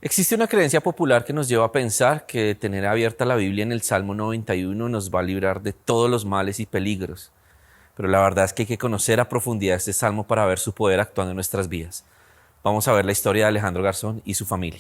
Existe una creencia popular que nos lleva a pensar que tener abierta la Biblia en el Salmo 91 nos va a librar de todos los males y peligros. Pero la verdad es que hay que conocer a profundidad este salmo para ver su poder actuando en nuestras vidas. Vamos a ver la historia de Alejandro Garzón y su familia.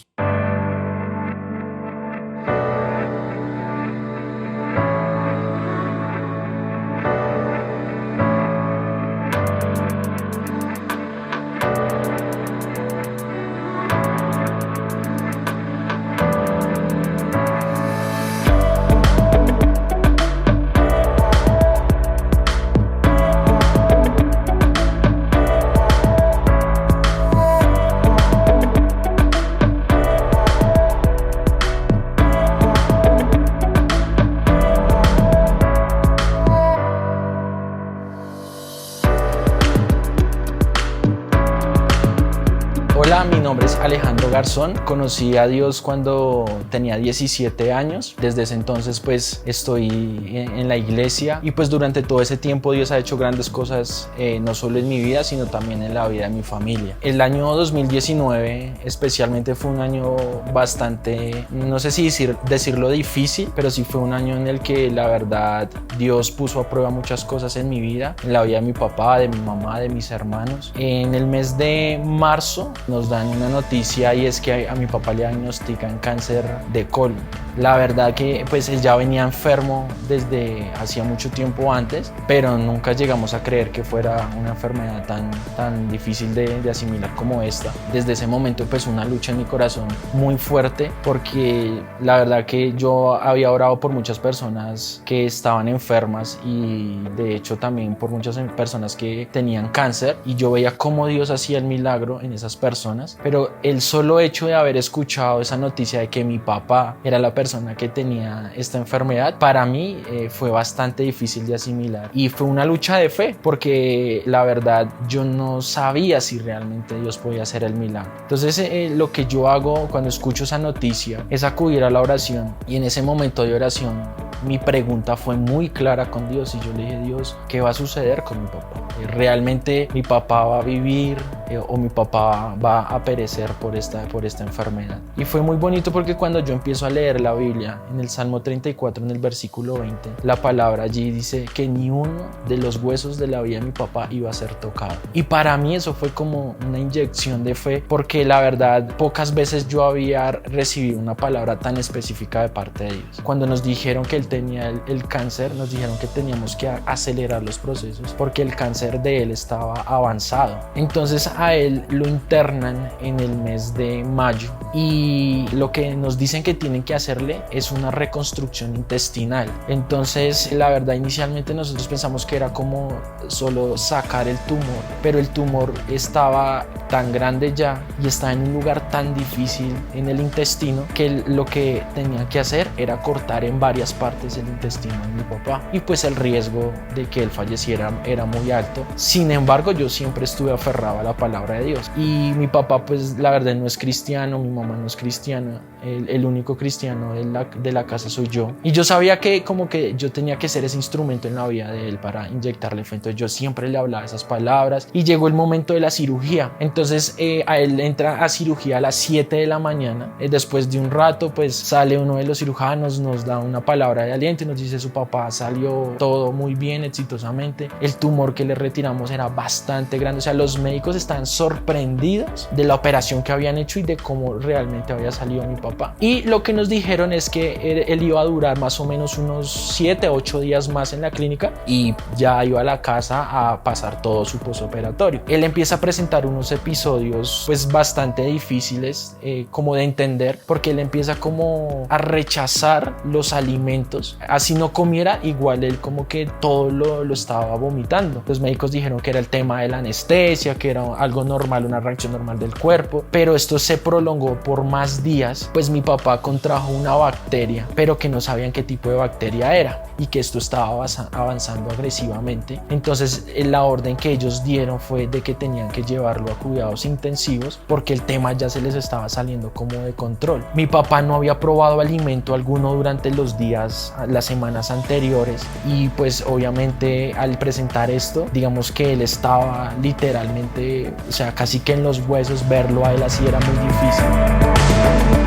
Hola, mi nombre es Alejandro Garzón. Conocí a Dios cuando tenía 17 años. Desde ese entonces pues estoy en la iglesia y pues durante todo ese tiempo Dios ha hecho grandes cosas, no solo en mi vida sino también en la vida de mi familia. El año 2019 especialmente fue un año bastante, no sé si decirlo difícil, pero sí fue un año en el que la verdad Dios puso a prueba muchas cosas en mi vida, en la vida de mi papá, de mi mamá, de mis hermanos. En el mes de marzo nos dan una noticia y es que a mi papá le diagnostican cáncer de colon. La verdad que pues él ya venía enfermo desde hacía mucho tiempo antes, pero nunca llegamos a creer que fuera una enfermedad tan difícil de asimilar como esta. Desde ese momento pues una lucha en mi corazón muy fuerte, porque la verdad que yo había orado por muchas personas que estaban enfermas y de hecho también por muchas personas que tenían cáncer, y yo veía cómo Dios hacía el milagro en esas personas, pero el solo hecho de haber escuchado esa noticia de que mi papá era la persona que tenía esta enfermedad, para mí fue bastante difícil de asimilar y fue una lucha de fe, porque la verdad yo no sabía si realmente Dios podía hacer el milagro. Entonces lo que yo hago cuando escucho esa noticia es acudir a la oración, y en ese momento de oración mi pregunta fue muy clara con Dios y yo le dije: Dios, ¿qué va a suceder con mi papá? ¿Realmente mi papá va a vivir o mi papá va a perecer por esta enfermedad? Y fue muy bonito porque cuando yo empiezo a leer la Biblia, en el Salmo 34, en el versículo 20, la palabra allí dice que ni uno de los huesos de la vida de mi papá iba a ser tocado. Y para mí eso fue como una inyección de fe, porque la verdad pocas veces yo había recibido una palabra tan específica de parte de Dios. Cuando nos dijeron que él tenía el cáncer, nos dijeron que teníamos que acelerar los procesos porque el cáncer de él estaba avanzado. Entonces a él lo internan en el mes de mayo y lo que nos dicen que tienen que hacerle es una reconstrucción intestinal. Entonces la verdad inicialmente nosotros pensamos que era como solo sacar el tumor, pero el tumor estaba tan grande ya y estaba en un lugar tan difícil en el intestino que lo que tenían que hacer era cortar en varias partes el intestino de mi papá, y pues el riesgo de que él falleciera era muy alto. Sin embargo, yo siempre estuve aferrado a la palabra de Dios, y mi papá pues la verdad no es cristiano, mi mamá no es cristiana, el único cristiano de la casa soy yo, y yo sabía que como que yo tenía que ser ese instrumento en la vida de él para inyectarle fe. Entonces yo siempre le hablaba esas palabras, y llegó el momento de la cirugía. Entonces a él entra a cirugía a las 7 de la mañana. Después de un rato pues sale uno de los cirujanos, nos da una palabra de aliento y nos dice: su papá salió todo muy bien, exitosamente. El tumor que le retiramos era bastante grande, o sea, los médicos estaban sorprendidos de la operación que habían hecho y de cómo realmente había salido mi papá. Y lo que nos dijeron es que él iba a durar más o menos unos 7 o 8 días más en la clínica y ya iba a la casa a pasar todo su postoperatorio. Él empieza a presentar unos episodios pues bastante difíciles como de entender, porque él empieza como a rechazar los alimentos. Así no comiera, igual él como que todo lo estaba vomitando. Los médicos dijeron que era el tema de la anestesia, que era algo normal, una reacción normal del cuerpo, pero esto se prolongó por más días, pues mi papá contrajo una bacteria, pero que no sabían qué tipo de bacteria era y que esto estaba avanzando agresivamente. Entonces la orden que ellos dieron fue de que tenían que llevarlo a cuidados intensivos porque el tema ya se les estaba saliendo como de control. Mi papá no había probado alimento alguno durante los días, las semanas anteriores, y pues obviamente al presentar esto, digamos que él estaba literalmente, o sea, casi que en los huesos. Verlo a él así era muy difícil.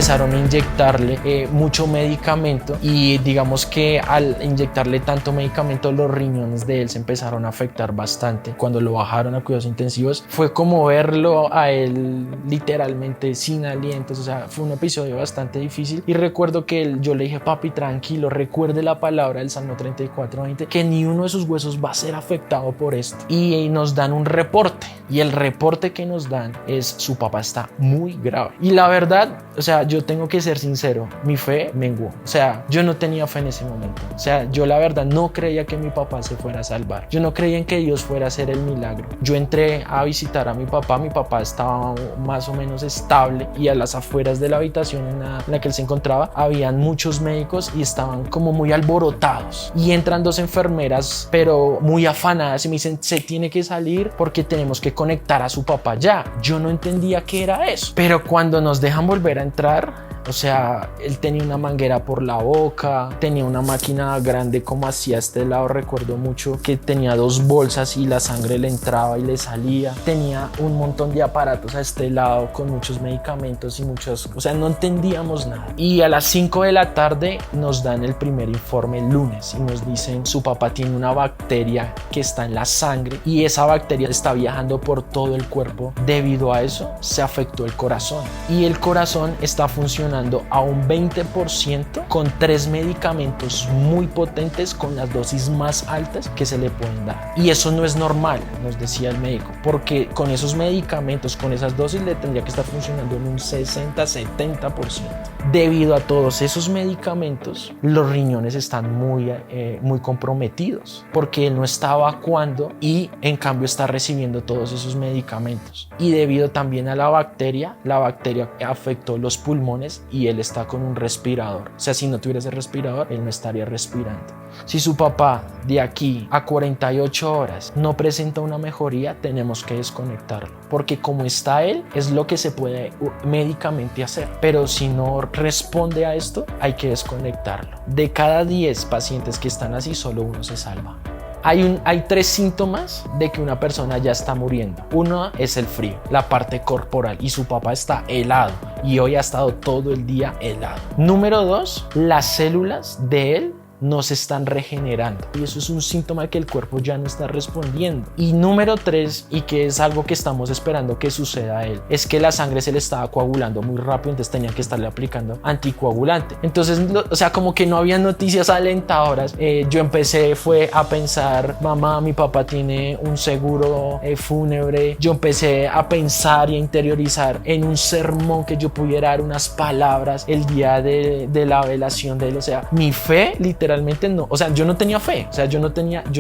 empezaron a inyectarle mucho medicamento y digamos que al inyectarle tanto medicamento los riñones de él se empezaron a afectar bastante. Cuando lo bajaron a cuidados intensivos fue como verlo a él literalmente sin alientos, o sea, fue un episodio bastante difícil y recuerdo que yo le dije: papi, tranquilo, recuerde la palabra del Salmo 34:20, que ni uno de sus huesos va a ser afectado por esto. Y nos dan un reporte y el reporte que nos dan es: su papá está muy grave. Y la verdad, o sea, yo tengo que ser sincero, mi fe menguó. O sea, yo no tenía fe en ese momento. O sea, yo la verdad no creía que mi papá se fuera a salvar. Yo no creía en que Dios fuera a hacer el milagro. Yo entré a visitar a mi papá estaba más o menos estable y a las afueras de la habitación en la que él se encontraba habían muchos médicos y estaban como muy alborotados. Y entran dos enfermeras pero muy afanadas y me dicen: se tiene que salir porque tenemos que conectar a su papá ya. Yo no entendía qué era eso, pero cuando nos dejan volver a entrar, o sea, él tenía una manguera por la boca, tenía una máquina grande como hacia este lado, recuerdo mucho que tenía 2 bolsas y la sangre le entraba y le salía, tenía un montón de aparatos a este lado con muchos medicamentos y muchos, o sea, no entendíamos nada. Y a las 5 de la tarde nos dan el primer informe el lunes y nos dicen: su papá tiene una bacteria que está en la sangre y esa bacteria está viajando por todo el cuerpo. Debido a eso se afectó el corazón y el corazón está funcionando a un 20% con 3 medicamentos muy potentes con las dosis más altas que se le pueden dar. Y eso no es normal, nos decía el médico, porque con esos medicamentos, con esas dosis, le tendría que estar funcionando en un 60-70%. Debido a todos esos medicamentos, los riñones están muy comprometidos porque él no está evacuando y en cambio está recibiendo todos esos medicamentos. Y debido también a la bacteria afectó los pulmones y él está con un respirador. O sea, si no tuviera ese respirador, él no estaría respirando. Si su papá de aquí a 48 horas no presenta una mejoría, tenemos que desconectarlo, porque como está él, es lo que se puede médicamente hacer. Pero si no responde a esto, hay que desconectarlo. De cada 10 pacientes que están así, solo uno se salva. Hay 3 síntomas de que una persona ya está muriendo. Uno es el frío, la parte corporal, y su papá está helado y hoy ha estado todo el día helado. Número 2, las células de él no se están regenerando y eso es un síntoma de que el cuerpo ya no está respondiendo. Y número 3, y que es algo que estamos esperando que suceda a él, es que la sangre se le estaba coagulando muy rápido, entonces tenían que estarle aplicando anticoagulante. Entonces, o sea, como que no había noticias alentadoras. Yo empecé a pensar: mamá, mi papá tiene un seguro fúnebre. Yo empecé a pensar y a interiorizar en un sermón que yo pudiera dar unas palabras el día de la velación de él. O sea, mi fe literalmente no, o sea, yo no tenía fe, o sea, yo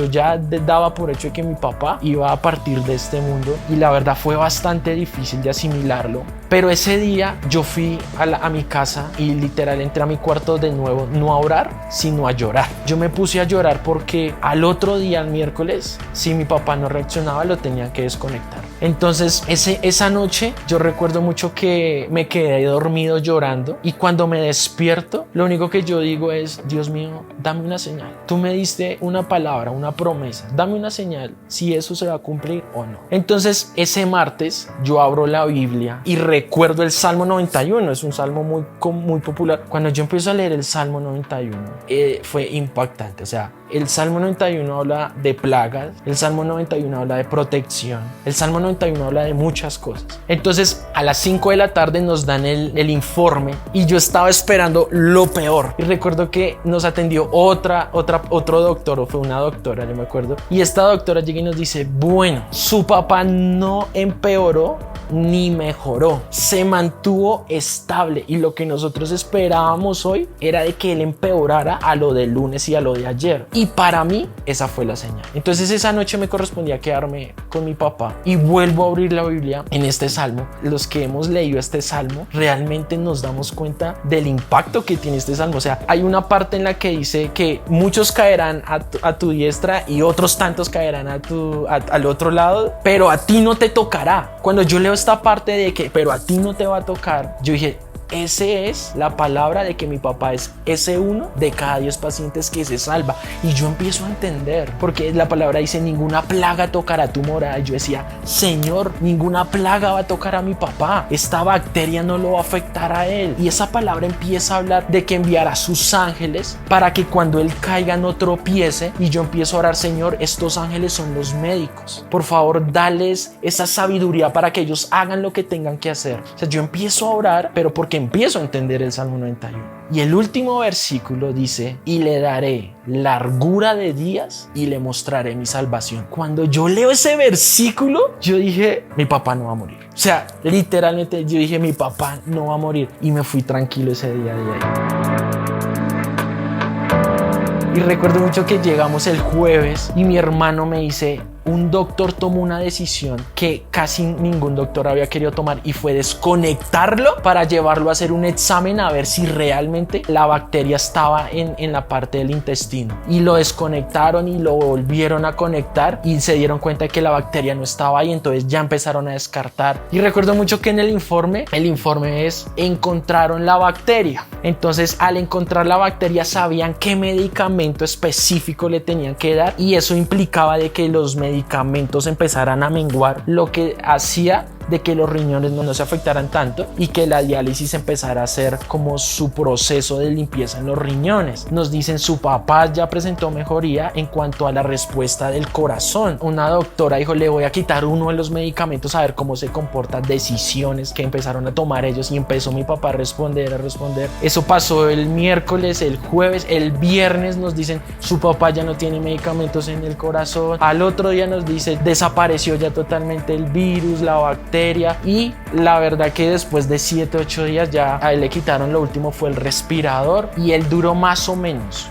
ya daba por hecho de que mi papá iba a partir de este mundo y la verdad fue bastante difícil de asimilarlo. Pero ese día yo fui a mi casa y literal entré a mi cuarto de nuevo, no a orar, sino a llorar. Yo me puse a llorar porque al otro día, el miércoles, si mi papá no reaccionaba, lo tenían que desconectar. Entonces esa noche yo recuerdo mucho que me quedé dormido llorando y cuando me despierto lo único que yo digo es: Dios mío, dame una señal. Tú me diste una palabra, una promesa, dame una señal si eso se va a cumplir o no. Entonces ese martes yo abro la Biblia y recuerdo el Salmo 91, es un salmo muy popular. Cuando yo empiezo a leer el Salmo 91 fue impactante. O sea, el Salmo 91 habla de plagas, el Salmo 91 habla de protección, el Salmo 91 habla de muchas cosas. Entonces a las 5 de la tarde nos dan el informe y yo estaba esperando lo peor. Y recuerdo que nos atendió otro doctor, o fue una doctora, yo me acuerdo. Y esta doctora llega y nos dice: bueno, su papá no empeoró ni mejoró, se mantuvo estable y lo que nosotros esperábamos hoy era de que él empeorara a lo del lunes y a lo de ayer. Y para mí esa fue la señal. Entonces esa noche me correspondía quedarme con mi papá y vuelvo a abrir la Biblia en este salmo. Los que hemos leído este salmo realmente nos damos cuenta del impacto que tiene este salmo. O sea, hay una parte en la que dice que muchos caerán a tu diestra y otros tantos caerán al otro lado, pero a ti no te tocará. Cuando yo leo esta parte de que pero a ti no te va a tocar, yo dije: ese es la palabra de que mi papá es ese uno de cada 10 pacientes que se salva. Y yo empiezo a entender, porque la palabra dice, ninguna plaga tocará tu morada. Y yo decía, Señor, ninguna plaga va a tocar a mi papá. Esta bacteria no lo va a afectar a él. Y esa palabra empieza a hablar de que enviará sus ángeles para que cuando él caiga no tropiece. Y yo empiezo a orar, Señor, estos ángeles son los médicos. Por favor, dales esa sabiduría para que ellos hagan lo que tengan que hacer. O sea, yo empiezo a orar, pero porque empiezo a entender el Salmo 91. Y el último versículo dice, y le daré largura de días y le mostraré mi salvación. Cuando yo leo ese versículo, yo dije, mi papá no va a morir. O sea, literalmente yo dije, mi papá no va a morir. Y me fui tranquilo ese día de ahí. Y recuerdo mucho que llegamos el jueves y mi hermano me dice, un doctor tomó una decisión que casi ningún doctor había querido tomar, y fue desconectarlo para llevarlo a hacer un examen a ver si realmente la bacteria estaba en la parte del intestino. Y lo desconectaron y lo volvieron a conectar y se dieron cuenta de que la bacteria no estaba ahí, entonces ya empezaron a descartar. Y recuerdo mucho que en el informe es, encontraron la bacteria. Entonces al encontrar la bacteria sabían qué medicamento específico le tenían que dar, y eso implicaba de que los medicamentos empezaran a menguar, lo que hacía de que los riñones no se afectaran tanto y que la diálisis empezara a ser como su proceso de limpieza en los riñones. Nos dicen, su papá ya presentó mejoría en cuanto a la respuesta del corazón. Una doctora dijo, le voy a quitar uno de los medicamentos a ver cómo se comporta. Decisiones que empezaron a tomar ellos, y empezó mi papá a responder. Eso pasó el miércoles, el jueves, el viernes nos dicen, su papá ya no tiene medicamentos en el corazón. Al otro día nos dice, desapareció ya totalmente el virus, la bacteria. Y la verdad que después de 7-8 días ya a él le quitaron, lo último fue el respirador, y él duró más o menos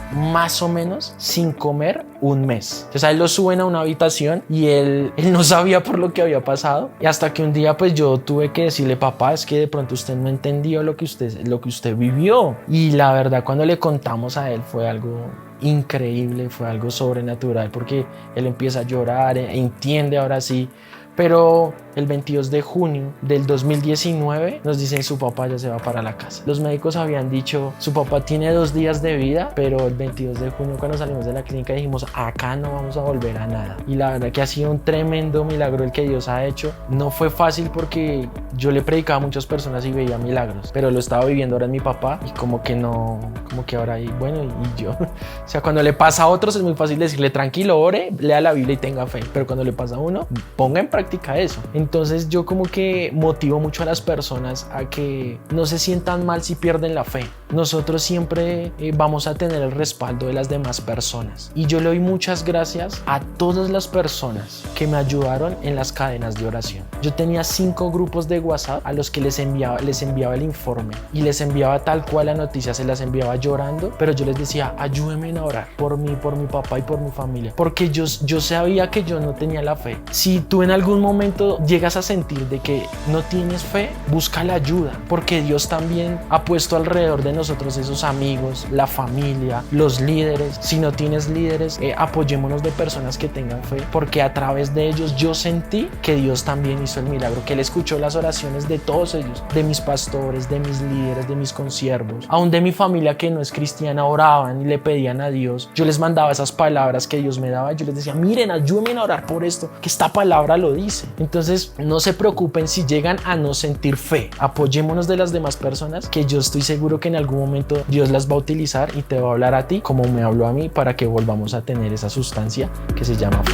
sin comer un mes. Entonces a él lo suben a una habitación y él no sabía por lo que había pasado, y hasta que un día pues yo tuve que decirle, papá, es que de pronto usted no entendió lo que usted vivió. Y la verdad, cuando le contamos a él, fue algo increíble, fue algo sobrenatural, porque él empieza a llorar, entiende ahora sí. Pero el 22 de junio del 2019 nos dicen, su papá ya se va para la casa. Los médicos habían dicho, su papá tiene 2 días de vida, pero el 22 de junio, cuando salimos de la clínica, dijimos, acá no vamos a volver a nada. Y la verdad que ha sido un tremendo milagro el que Dios ha hecho. No fue fácil, porque yo le predicaba a muchas personas y veía milagros, pero lo estaba viviendo ahora en mi papá, y como que ahora, bueno, y yo. O sea, cuando le pasa a otros es muy fácil decirle, tranquilo, ore, lea la Biblia y tenga fe, pero cuando le pasa a uno, ponga en práctica eso. Entonces yo como que motivo mucho a las personas a que no se sientan mal si pierden la fe. Nosotros siempre vamos a tener el respaldo de las demás personas, y yo le doy muchas gracias a todas las personas que me ayudaron en las cadenas de oración. Yo tenía 5 grupos de WhatsApp a los que les enviaba el informe, y les enviaba tal cual la noticia, se las enviaba llorando, pero yo les decía, ayúdenme a orar por mí, por mi papá y por mi familia, porque yo sabía que yo no tenía la fe. Si tú en algún momento llegas a sentir de que no tienes fe, busca la ayuda, porque Dios también ha puesto alrededor de nosotros esos amigos, la familia, los líderes. Si no tienes líderes, apoyémonos de personas que tengan fe, porque a través de ellos yo sentí que Dios también hizo el milagro, que Él escuchó las oraciones de todos ellos, de mis pastores, de mis líderes, de mis consiervos, aún de mi familia que no es cristiana, oraban y le pedían a Dios. Yo les mandaba esas palabras que Dios me daba, yo les decía, miren, ayúdenme a orar por esto, que esta palabra lo dice. Entonces no se preocupen si llegan a no sentir fe, apoyémonos de las demás personas, que yo estoy seguro que en algún momento Dios las va a utilizar y te va a hablar a ti como me habló a mí, para que volvamos a tener esa sustancia que se llama fe.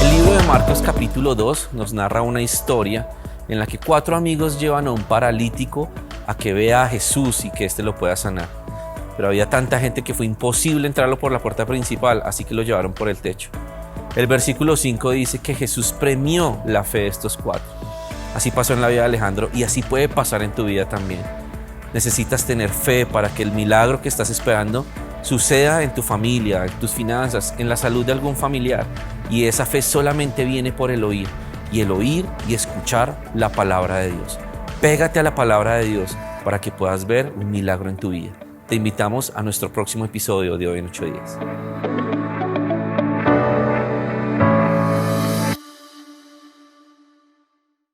El libro de Marcos capítulo 2 nos narra una historia en la que 4 amigos llevan a un paralítico a que vea a Jesús y que éste lo pueda sanar. Pero había tanta gente que fue imposible entrarlo por la puerta principal, así que lo llevaron por el techo. El versículo 5 dice que Jesús premió la fe de estos 4. Así pasó en la vida de Alejandro, y así puede pasar en tu vida también. Necesitas tener fe para que el milagro que estás esperando suceda en tu familia, en tus finanzas, en la salud de algún familiar. Y esa fe solamente viene por el oír, y escuchar la palabra de Dios. Pégate a la palabra de Dios para que puedas ver un milagro en tu vida. Te invitamos a nuestro próximo episodio de Hoy en 8 días.